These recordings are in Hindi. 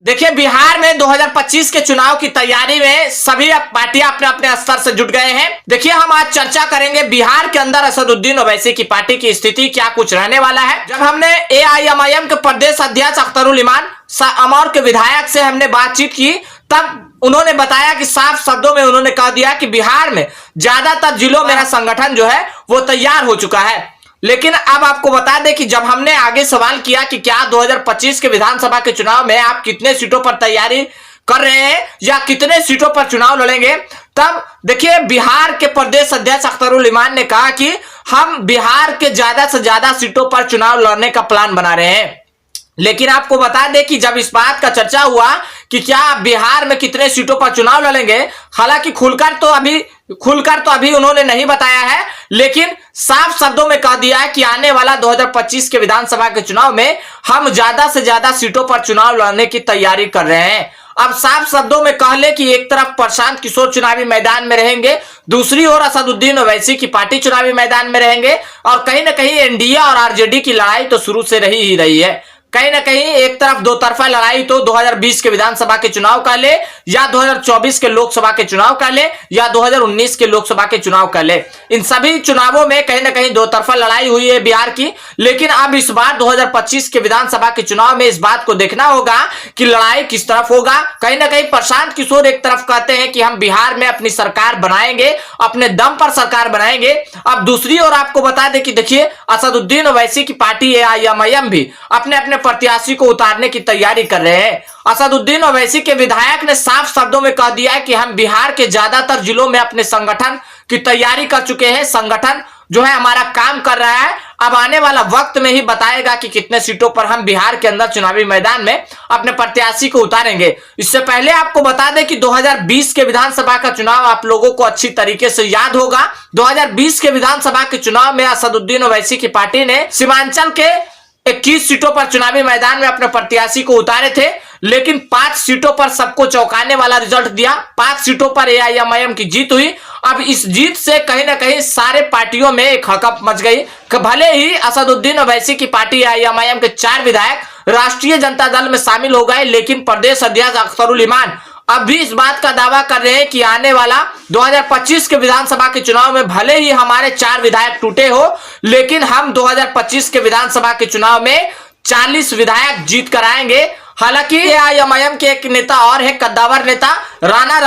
देखिए, बिहार में 2025 के चुनाव की तैयारी में सभी पार्टियां अपने अपने स्तर से जुट गए हैं। देखिए, हम आज चर्चा करेंगे बिहार के अंदर असदुद्दीन ओवैसी की पार्टी की स्थिति क्या कुछ रहने वाला है। जब हमने एआईएमआईएम के प्रदेश अध्यक्ष अख्तरुल इमान अमौर के विधायक से हमने बातचीत की, तब उन्होंने बताया कि साफ शब्दों में उन्होंने कह दिया कि बिहार में ज्यादातर जिलों में संगठन जो है वो तैयार हो चुका है। लेकिन अब आपको बता दें कि जब हमने आगे सवाल किया कि क्या 2025 के विधानसभा के चुनाव में आप कितने सीटों पर तैयारी कर रहे हैं या कितने सीटों पर चुनाव लड़ेंगे, तब देखिए बिहार के प्रदेश अध्यक्ष अख्तरुल इमान ने कहा कि हम बिहार के ज्यादा से ज्यादा सीटों पर चुनाव लड़ने का प्लान बना रहे हैं। लेकिन आपको बता दें कि जब इस बात का चर्चा हुआ कि क्या बिहार में कितने सीटों पर चुनाव लड़ेंगे, हालांकि खुलकर तो अभी उन्होंने नहीं बताया है, लेकिन साफ शब्दों में कह दिया है कि आने वाला 2025 के विधानसभा के चुनाव में हम ज्यादा से ज्यादा सीटों पर चुनाव लड़ने की तैयारी कर रहे हैं। अब साफ शब्दों में कह ले कि एक तरफ प्रशांत किशोर चुनावी मैदान में रहेंगे, दूसरी ओर असदुद्दीन ओवैसी की पार्टी चुनावी मैदान में रहेंगे, और कहीं ना कहीं एनडीए और आरजेडी की लड़ाई तो शुरू से रही ही रही है। कहीं ना कहीं एक तरफ दो तरफा लड़ाई तो 2020 के विधानसभा के चुनाव का ले, या 2024 के लोकसभा के चुनाव का ले, या 2019 के लोकसभा के चुनाव का ले, इन सभी चुनावों में कहीं ना कहीं दो तरफा लड़ाई हुई है बिहार की। लेकिन अब इस बार 2025 के विधानसभा के चुनाव में इस बात को देखना होगा कि लड़ाई किस तरफ होगा। कहीं ना कहीं प्रशांत किशोर एक तरफ कहते हैं कि हम बिहार में अपनी सरकार बनाएंगे, अपने दम पर सरकार बनाएंगे। अब दूसरी ओर आपको बता दें कि देखिए असदुद्दीन ओवैसी की पार्टी एआईएमआईएम भी अपने अपने प्रत्याशी को उतारने की तैयारी कर रहे हैं। असदुद्दीन ओवैसी के विधायक ने साफ शब्दों में कह दिया है कि हम बिहार के ज्यादातर जिलों में अपने संगठन की तैयारी कर चुके हैं, संगठन जो है हमारा काम कर रहा है। अब आने वाला वक्त में ही बताएगा कि कितने सीटों पर हम बिहार के अंदर चुनावी मैदान में अपने प्रत्याशी को उतारेंगे। इससे पहले आपको बता दें कि 2020 के विधानसभा का चुनाव आप लोगों को अच्छी तरीके से याद होगा। 2020 के विधानसभा के चुनाव में असदुद्दीन ओवैसी की पार्टी ने सीमांचल के 21 सीटों पर चुनावी मैदान में अपने प्रत्याशी को उतारे थे, लेकिन 5 सीटों पर सबको चौंकाने वाला रिजल्ट दिया। 5 सीटों पर एआईएमआईएम की जीत हुई। अब इस जीत से कहीं ना कहीं सारे पार्टियों में एक हड़कंप मच गई। भले ही असदुद्दीन ओवैसी की पार्टी एआईएमआईएम के 4 विधायक राष्ट्रीय जनता दल में शामिल हो गए, लेकिन प्रदेश अध्यक्ष अख्तरुल इमान अब भी इस बात का दावा कर रहे हैं कि आने वाला 2025 के विधानसभा के चुनाव में भले ही हमारे 4 विधायक टूटे हो, लेकिन हम 2025 के विधानसभा के चुनाव में 40 विधायक जीत कर आएंगे। हालांकि एआईएमआईएम के एक नेता और है, कद्दावर नेता राणा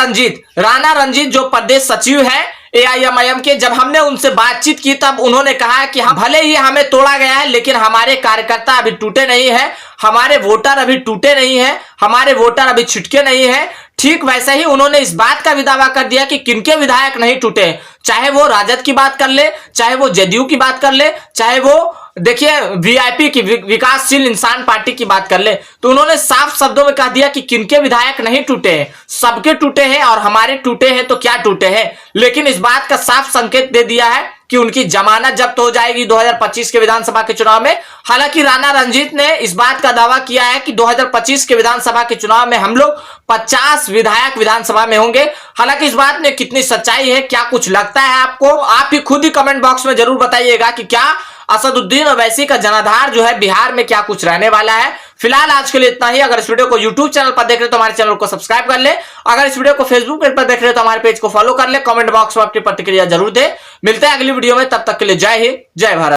रंजीत जो प्रदेश सचिव है एआईएमआईएम के, जब हमने उनसे बातचीत की तब उन्होंने कहा कि हम भले ही हमें तोड़ा गया है, लेकिन हमारे कार्यकर्ता अभी टूटे नहीं है, हमारे वोटर अभी टूटे नहीं है, हमारे वोटर अभी छिटके नहीं है। ठीक वैसे ही उन्होंने इस बात का भी दावा कर दिया कि किनके विधायक नहीं टूटे, चाहे वो राजद की बात कर ले, चाहे वो जदयू की बात कर ले, चाहे वो देखिए वीआईपी की विकासशील इंसान पार्टी की बात कर ले, तो उन्होंने साफ शब्दों में कह दिया कि किनके विधायक नहीं टूटे हैं, सबके टूटे हैं, और हमारे टूटे हैं तो क्या टूटे हैं। लेकिन इस बात का साफ संकेत दे दिया है कि उनकी जमानत जब्त हो जाएगी 2025 के विधानसभा के चुनाव में। हालांकि राणा रंजीत ने इस बात का दावा किया है कि 2025 के विधानसभा के चुनाव में हम लोग 50 विधायक विधानसभा में होंगे। हालांकि इस बात में कितनी सच्चाई है, क्या कुछ लगता है आपको, आप ही खुद ही कमेंट बॉक्स में जरूर बताइएगा कि क्या असदुद्दीन ओवैसी का जनाधार जो है बिहार में क्या कुछ रहने वाला है। फिलहाल आज के लिए इतना ही। अगर इस वीडियो को YouTube चैनल पर देख रहे हो तो हमारे चैनल को सब्सक्राइब कर ले। अगर इस वीडियो को Facebook पेज पर देख रहे हो तो हमारे पेज को फॉलो कर ले। कमेंट बॉक्स में अपनी प्रतिक्रिया जरूर दे। मिलते हैं अगली वीडियो में, तब तक के लिए जय हिंद, जय भारत।